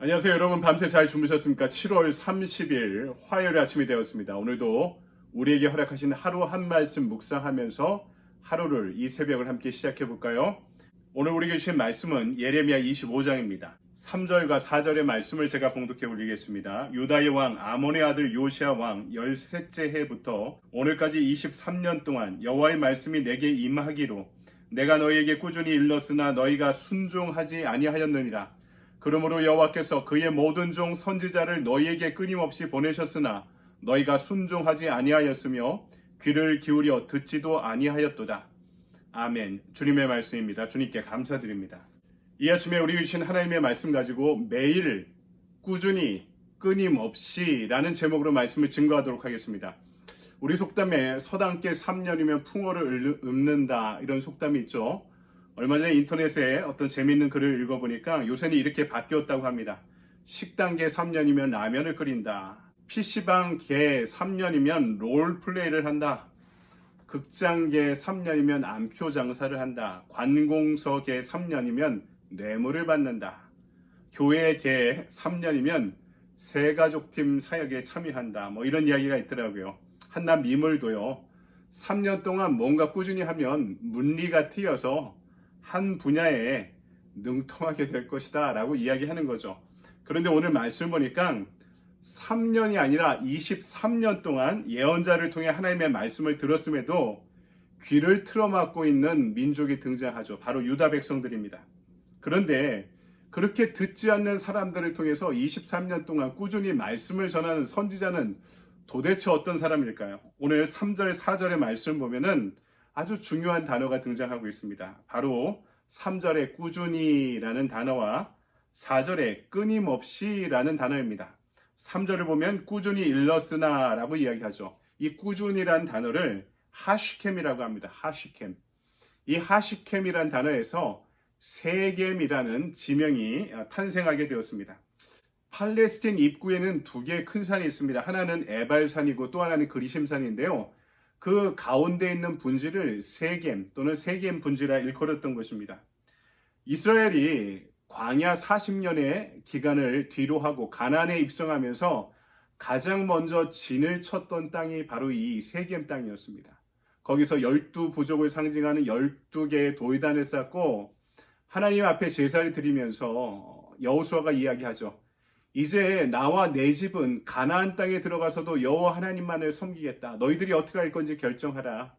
안녕하세요. 여러분 밤새 잘 주무셨습니까? 7월 30일 화요일 아침이 되었습니다. 오늘도 우리에게 허락하신 하루 한 말씀 묵상하면서 하루를 이 새벽을 함께 시작해 볼까요? 오늘 우리에게 주신 말씀은 예레미야 25장입니다. 3절과 4절의 말씀을 제가 봉독해 올리겠습니다. 유다의 왕 아몬의 아들 요시야 왕 13째 해부터 오늘까지 23년 동안 여호와의 말씀이 내게 임하기로 내가 너희에게 꾸준히 일렀으나 너희가 순종하지 아니하였느니라. 그러므로 여호와께서 그의 모든 종 선지자를 너희에게 끊임없이 보내셨으나 너희가 순종하지 아니하였으며 귀를 기울여 듣지도 아니하였도다. 아멘. 주님의 말씀입니다. 주님께 감사드립니다. 이 아침에 우리 주신 하나님의 말씀 가지고 매일 꾸준히 끊임없이 라는 제목으로 말씀을 증거하도록 하겠습니다. 우리 속담에 서당께 3년이면 풍어를 읊는다 이런 속담이 있죠. 얼마 전에 인터넷에 어떤 재미있는 글을 읽어보니까 요새는 이렇게 바뀌었다고 합니다. 식당계 3년이면 라면을 끓인다. PC방계 3년이면 롤플레이를 한다. 극장계 3년이면 안표 장사를 한다. 관공서계 3년이면 뇌물을 받는다. 교회계 3년이면 새가족팀 사역에 참여한다. 이런 이야기가 있더라고요. 한낱 미물도요. 3년 동안 뭔가 꾸준히 하면 문리가 트여서 한 분야에 능통하게 될 것이다 라고 이야기하는 거죠. 그런데 오늘 말씀 보니까 3년이 아니라 23년 동안 예언자를 통해 하나님의 말씀을 들었음에도 귀를 틀어막고 있는 민족이 등장하죠. 바로 유다 백성들입니다. 그런데 그렇게 듣지 않는 사람들을 통해서 23년 동안 꾸준히 말씀을 전하는 선지자는 도대체 어떤 사람일까요? 오늘 3절, 4절의 말씀을 보면은 아주 중요한 단어가 등장하고 있습니다. 바로 3절에 꾸준히라는 단어와 4절에 끊임없이라는 단어입니다. 3절을 보면 꾸준히 일렀으나 라고 이야기하죠. 이 꾸준히라는 단어를 하시켐이라고 합니다. 하시켐. 이 하시켐이라는 단어에서 세겜이라는 지명이 탄생하게 되었습니다. 팔레스틴 입구에는 두 개의 큰 산이 있습니다. 하나는 에발산이고 또 하나는 그리심산인데요. 그 가운데 있는 분지를 세겜 또는 세겜 분지라 일컬었던 것입니다. 이스라엘이 광야 40년의 기간을 뒤로 하고 가나안에 입성하면서 가장 먼저 진을 쳤던 땅이 바로 이 세겜 땅이었습니다. 거기서 12부족을 상징하는 12개의 돌단을 쌓고 하나님 앞에 제사를 드리면서 여호수아가 이야기하죠. 이제 나와 내 집은 가나안 땅에 들어가서도 여호와 하나님만을 섬기겠다. 너희들이 어떻게 할 건지 결정하라.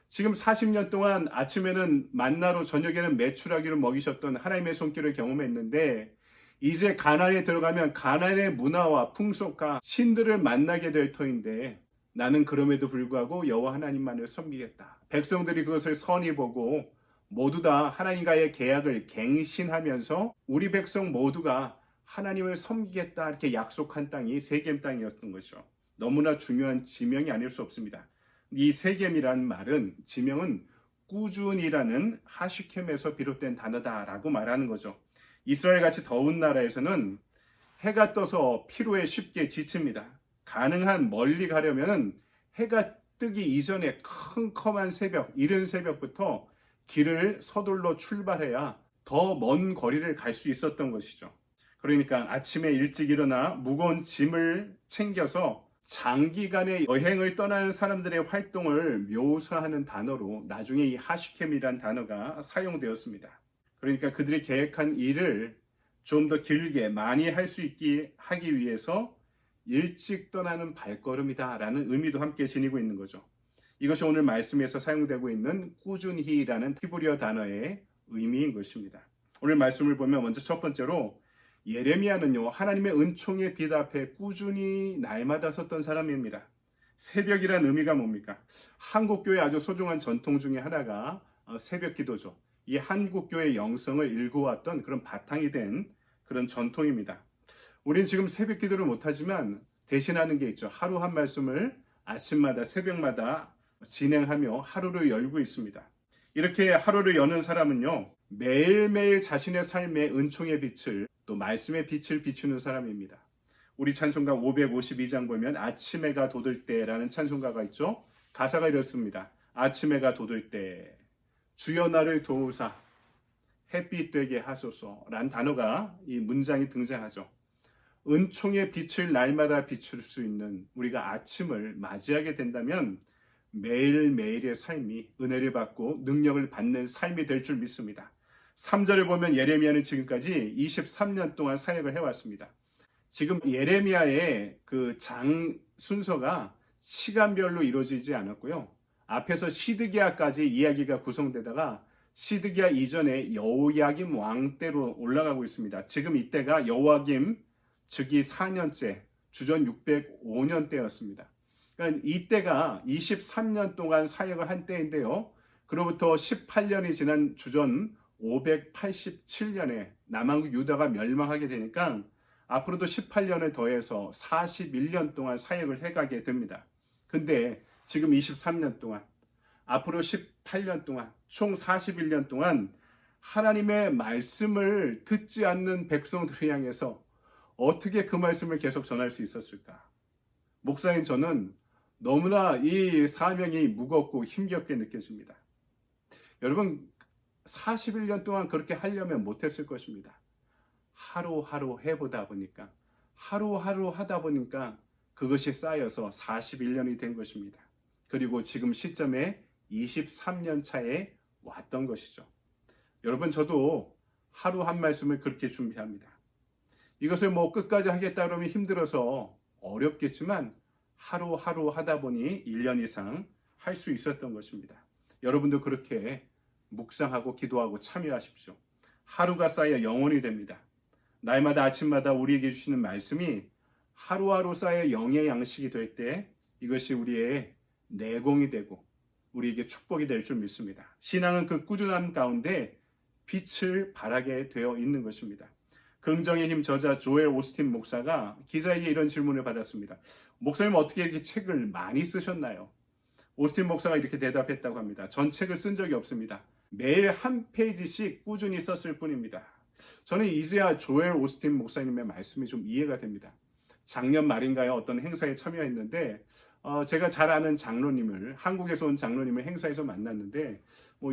지금 40년 동안 아침에는 만나로 저녁에는 메추라기를 먹이셨던 하나님의 손길을 경험했는데 이제 가나안에 들어가면 가나안의 문화와 풍속과 신들을 만나게 될 터인데 나는 그럼에도 불구하고 여호와 하나님만을 섬기겠다. 백성들이 그것을 선히 보고 모두 다 하나님과의 계약을 갱신하면서 우리 백성 모두가 하나님을 섬기겠다 이렇게 약속한 땅이 세겜 땅이었던 것이죠. 너무나 중요한 지명이 아닐 수 없습니다. 이 세겜이라는 말은 지명은 꾸준이라는 하시켐에서 비롯된 단어다라고 말하는 거죠. 이스라엘같이 더운 나라에서는 해가 떠서 피로에 쉽게 지칩니다. 가능한 멀리 가려면 해가 뜨기 이전에 컴컴한 새벽, 이른 새벽부터 길을 서둘러 출발해야 더 먼 거리를 갈 수 있었던 것이죠. 그러니까 아침에 일찍 일어나 무거운 짐을 챙겨서 장기간의 여행을 떠나는 사람들의 활동을 묘사하는 단어로 나중에 이 하시켐이란 단어가 사용되었습니다. 그러니까 그들이 계획한 일을 좀 더 길게 많이 할 수 있게 하기 위해서 일찍 떠나는 발걸음이다라는 의미도 함께 지니고 있는 거죠. 이것이 오늘 말씀에서 사용되고 있는 꾸준히라는 히브리어 단어의 의미인 것입니다. 오늘 말씀을 보면 먼저 첫 번째로 예레미야는요, 하나님의 은총의 빛 앞에 꾸준히 날마다 섰던 사람입니다. 새벽이란 의미가 뭡니까? 한국교회 아주 소중한 전통 중에 하나가 새벽 기도죠. 이 한국교회 영성을 일구어왔던 그런 바탕이 된 그런 전통입니다. 우린 지금 새벽 기도를 못하지만 대신하는 게 있죠. 하루 한 말씀을 아침마다 새벽마다 진행하며 하루를 열고 있습니다. 이렇게 하루를 여는 사람은요, 매일매일 자신의 삶의 은총의 빛을 또 말씀의 빛을 비추는 사람입니다. 우리 찬송가 552장 보면 아침 해가 돋을 때라는 찬송가가 있죠. 가사가 이렇습니다. 아침 해가 돋을 때 주여 나를 도우사 햇빛 되게 하소서라는 단어가 이 문장이 등장하죠. 은총의 빛을 날마다 비출 수 있는 우리가 아침을 맞이하게 된다면 매일매일의 삶이 은혜를 받고 능력을 받는 삶이 될 줄 믿습니다. 3절을 보면 예레미야는 지금까지 23년 동안 사역을 해왔습니다. 지금 예레미야의 그 장 순서가 시간별로 이루어지지 않았고요. 앞에서 시드기야까지 이야기가 구성되다가 시드기야 이전에 여호야김 왕 때로 올라가고 있습니다. 지금 이때가 여호야김 즉위 4년째 주전 605년 때였습니다. 그러니까 이때가 23년 동안 사역을 한 때인데요. 그로부터 18년이 지난 주전 587년에 남한국 유다가 멸망하게 되니까 앞으로도 18년을 더해서 41년 동안 사역을 해가게 됩니다. 근데 지금 23년 동안, 앞으로 18년 동안, 총 41년 동안 하나님의 말씀을 듣지 않는 백성들을 향해서 어떻게 그 말씀을 계속 전할 수 있었을까? 목사인 저는 너무나 이 사명이 무겁고 힘겹게 느껴집니다. 여러분, 41년 동안 그렇게 하려면 못했을 것입니다. 하루하루 해보다 보니까, 하루하루 하다 보니까 그것이 쌓여서 41년이 된 것입니다. 그리고 지금 시점에 23년 차에 왔던 것이죠. 여러분, 저도 하루 한 말씀을 그렇게 준비합니다. 이것을 끝까지 하겠다 그러면 힘들어서 어렵겠지만 하루하루 하다 보니 1년 이상 할 수 있었던 것입니다. 여러분도 그렇게 묵상하고 기도하고 참여하십시오. 하루가 쌓여 영혼이 됩니다. 날마다 아침마다 우리에게 주시는 말씀이 하루하루 쌓여 영의 양식이 될 때 이것이 우리의 내공이 되고 우리에게 축복이 될 줄 믿습니다. 신앙은 그 꾸준함 가운데 빛을 발하게 되어 있는 것입니다. 긍정의 힘 저자 조엘 오스틴 목사가 기자에게 이런 질문을 받았습니다. 목사님 어떻게 이렇게 책을 많이 쓰셨나요? 오스틴 목사가 이렇게 대답했다고 합니다. 전 책을 쓴 적이 없습니다. 매일 한 페이지씩 꾸준히 썼을 뿐입니다. 저는 이제야 조엘 오스틴 목사님의 말씀이 좀 이해가 됩니다. 작년 말인가요? 어떤 행사에 참여했는데 제가 잘 아는 장로님을, 한국에서 온 장로님을 행사에서 만났는데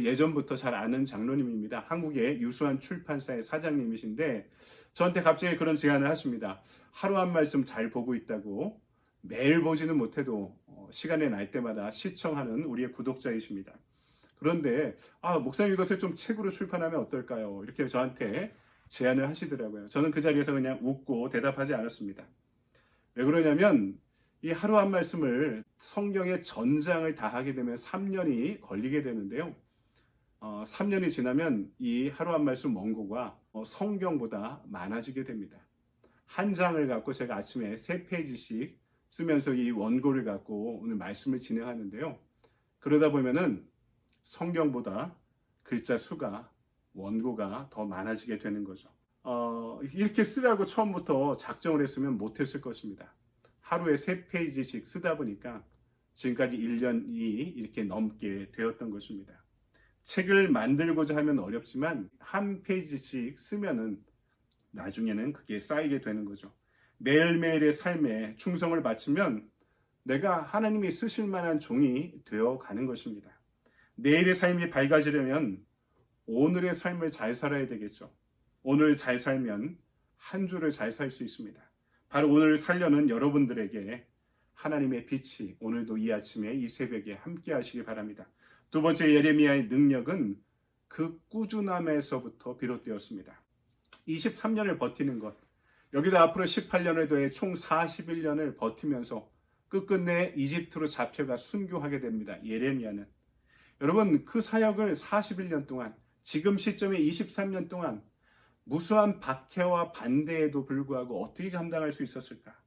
예전부터 잘 아는 장로님입니다. 한국의 유수한 출판사의 사장님이신데 저한테 갑자기 그런 제안을 하십니다. 하루 한 말씀 잘 보고 있다고, 매일 보지는 못해도 시간이 날 때마다 시청하는 우리의 구독자이십니다. 그런데 목사님 이것을 좀 책으로 출판하면 어떨까요? 이렇게 저한테 제안을 하시더라고요. 저는 그 자리에서 그냥 웃고 대답하지 않았습니다. 왜 그러냐면 이 하루 한 말씀을 성경의 전장을 다 하게 되면 3년이 걸리게 되는데요. 3년이 지나면 이 하루 한 말씀 원고가 성경보다 많아지게 됩니다. 한 장을 갖고 제가 아침에 3페이지씩 쓰면서 이 원고를 갖고 오늘 말씀을 진행하는데요. 그러다 보면은 성경보다 글자 수가, 원고가 더 많아지게 되는 거죠. 이렇게 쓰라고 처음부터 작정을 했으면 못했을 것입니다. 하루에 3페이지씩 쓰다 보니까 지금까지 1년이 이렇게 넘게 되었던 것입니다. 책을 만들고자 하면 어렵지만 한 페이지씩 쓰면은 나중에는 그게 쌓이게 되는 거죠. 매일매일의 삶에 충성을 바치면 내가 하나님이 쓰실 만한 종이 되어 가는 것입니다. 내일의 삶이 밝아지려면 오늘의 삶을 잘 살아야 되겠죠. 오늘 잘 살면 한 주를 잘 살 수 있습니다. 바로 오늘 살려는 여러분들에게 하나님의 빛이 오늘도 이 아침에 이 새벽에 함께 하시기 바랍니다. 두 번째, 예레미야의 능력은 그 꾸준함에서부터 비롯되었습니다. 23년을 버티는 것, 여기다 앞으로 18년을 더해 총 41년을 버티면서 끝끝내 이집트로 잡혀가 순교하게 됩니다. 예레미야는. 여러분, 그 사역을 41년 동안, 지금 시점에 23년 동안 무수한 박해와 반대에도 불구하고 어떻게 감당할 수 있었을까?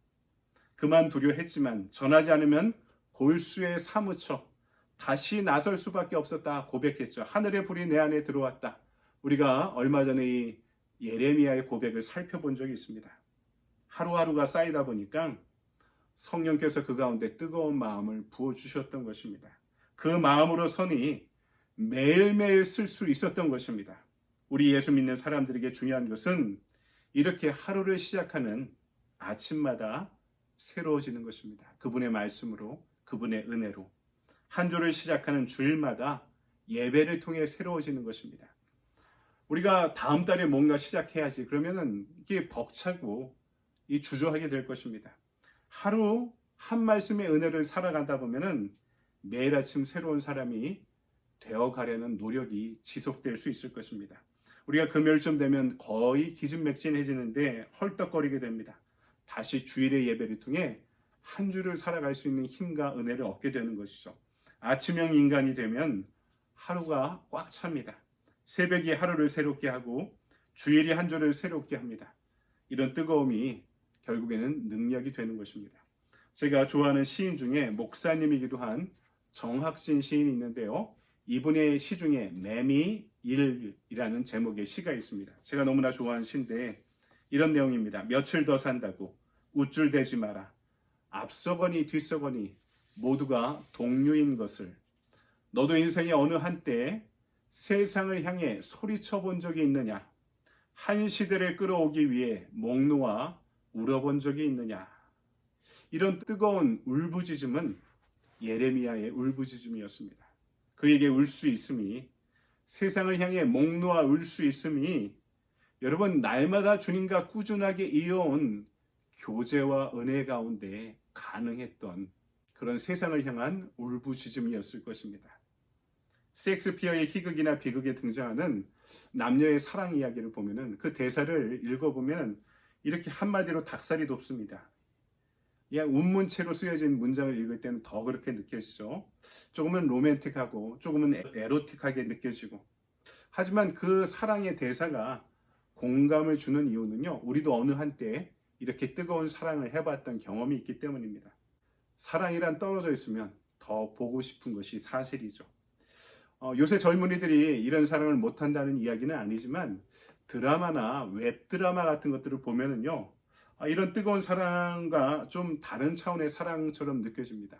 그만두려 했지만 전하지 않으면 골수에 사무쳐 다시 나설 수밖에 없었다 고백했죠. 하늘의 불이 내 안에 들어왔다. 우리가 얼마 전에 이 예레미야의 고백을 살펴본 적이 있습니다. 하루하루가 쌓이다 보니까 성령께서 그 가운데 뜨거운 마음을 부어주셨던 것입니다. 그 마음으로 선이 매일매일 쓸 수 있었던 것입니다. 우리 예수 믿는 사람들에게 중요한 것은 이렇게 하루를 시작하는 아침마다 새로워지는 것입니다. 그분의 말씀으로, 그분의 은혜로. 한 주를 시작하는 주일마다 예배를 통해 새로워지는 것입니다. 우리가 다음 달에 뭔가 시작해야지 그러면은 이게 벅차고 이 주저하게 될 것입니다. 하루 한 말씀의 은혜를 살아가다 보면은 매일 아침 새로운 사람이 되어가려는 노력이 지속될 수 있을 것입니다. 우리가 금요일쯤 되면 거의 기진맥진해지는데 헐떡거리게 됩니다. 다시 주일의 예배를 통해 한 주를 살아갈 수 있는 힘과 은혜를 얻게 되는 것이죠. 아침형 인간이 되면 하루가 꽉 찹니다. 새벽이 하루를 새롭게 하고 주일이 한 주를 새롭게 합니다. 이런 뜨거움이 결국에는 능력이 되는 것입니다. 제가 좋아하는 시인 중에 목사님이기도 한 정학진 시인이 있는데요. 이분의 시 중에 매미일이라는 제목의 시가 있습니다. 제가 너무나 좋아하는 시인데 이런 내용입니다. 며칠 더 산다고 우쭐대지 마라. 앞서거니 뒤서거니 모두가 동료인 것을. 너도 인생의 어느 한때 세상을 향해 소리쳐 본 적이 있느냐? 한 시대를 끌어오기 위해 목 놓아 울어본 적이 있느냐? 이런 뜨거운 울부짖음은 예레미야의 울부짖음이었습니다. 그에게 울 수 있음이, 세상을 향해 목 놓아 울 수 있음이 여러분 날마다 주님과 꾸준하게 이어온 교제와 은혜 가운데 가능했던 그런 세상을 향한 울부짖음이었을 것입니다. 셰익스피어의 희극이나 비극에 등장하는 남녀의 사랑 이야기를 보면은 그 대사를 읽어보면 이렇게 한마디로 닭살이 돋습니다. 그냥 운문체로 쓰여진 문장을 읽을 때는 더 그렇게 느껴지죠. 조금은 로맨틱하고 조금은 에로틱하게 느껴지고. 하지만 그 사랑의 대사가 공감을 주는 이유는요. 우리도 어느 한때 이렇게 뜨거운 사랑을 해봤던 경험이 있기 때문입니다. 사랑이란 떨어져 있으면 더 보고 싶은 것이 사실이죠. 요새 젊은이들이 이런 사랑을 못한다는 이야기는 아니지만 드라마나 웹드라마 같은 것들을 보면은요. 이런 뜨거운 사랑과 좀 다른 차원의 사랑처럼 느껴집니다.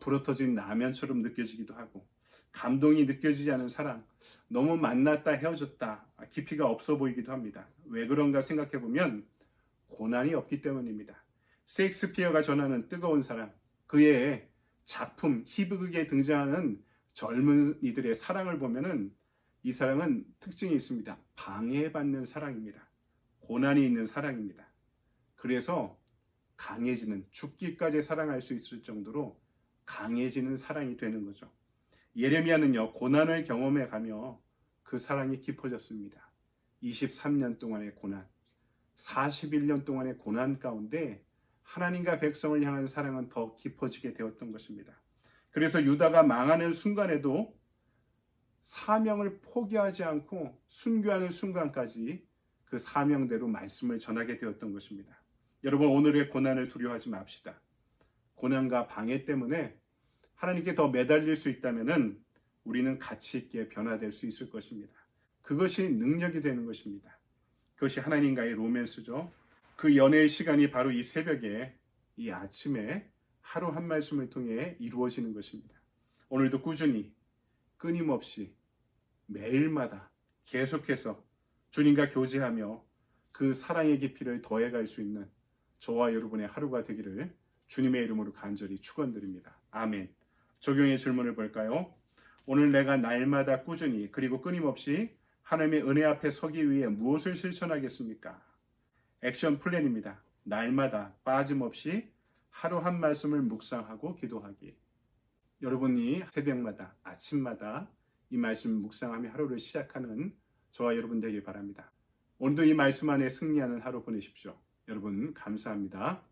불어터진 라면처럼 느껴지기도 하고 감동이 느껴지지 않은 사랑, 너무 만났다 헤어졌다 깊이가 없어 보이기도 합니다. 왜 그런가 생각해보면 고난이 없기 때문입니다. 셰익스피어가 전하는 뜨거운 사랑, 그의 작품 희극에 등장하는 젊은이들의 사랑을 보면은 이 사랑은 특징이 있습니다. 방해받는 사랑입니다. 고난이 있는 사랑입니다. 그래서 강해지는, 죽기까지 사랑할 수 있을 정도로 강해지는 사랑이 되는 거죠. 예레미야는요, 고난을 경험해 가며 그 사랑이 깊어졌습니다. 23년 동안의 고난, 41년 동안의 고난 가운데 하나님과 백성을 향한 사랑은 더 깊어지게 되었던 것입니다. 그래서 유다가 망하는 순간에도 사명을 포기하지 않고 순교하는 순간까지 그 사명대로 말씀을 전하게 되었던 것입니다. 여러분, 오늘의 고난을 두려워하지 맙시다. 고난과 방해 때문에 하나님께 더 매달릴 수 있다면 우리는 가치 있게 변화될 수 있을 것입니다. 그것이 능력이 되는 것입니다. 그것이 하나님과의 로맨스죠. 그 연애의 시간이 바로 이 새벽에, 이 아침에 하루 한 말씀을 통해 이루어지는 것입니다. 오늘도 꾸준히, 끊임없이, 매일마다 계속해서 주님과 교제하며 그 사랑의 깊이를 더해갈 수 있는 저와 여러분의 하루가 되기를 주님의 이름으로 간절히 축원드립니다. 아멘. 적용의 질문을 볼까요? 오늘 내가 날마다 꾸준히 그리고 끊임없이 하나님의 은혜 앞에 서기 위해 무엇을 실천하겠습니까? 액션 플랜입니다. 날마다 빠짐없이 하루 한 말씀을 묵상하고 기도하기. 여러분이 새벽마다, 아침마다 이 말씀 묵상하며 하루를 시작하는 저와 여러분 되길 바랍니다. 오늘도 이 말씀 안에 승리하는 하루 보내십시오. 여러분 감사합니다.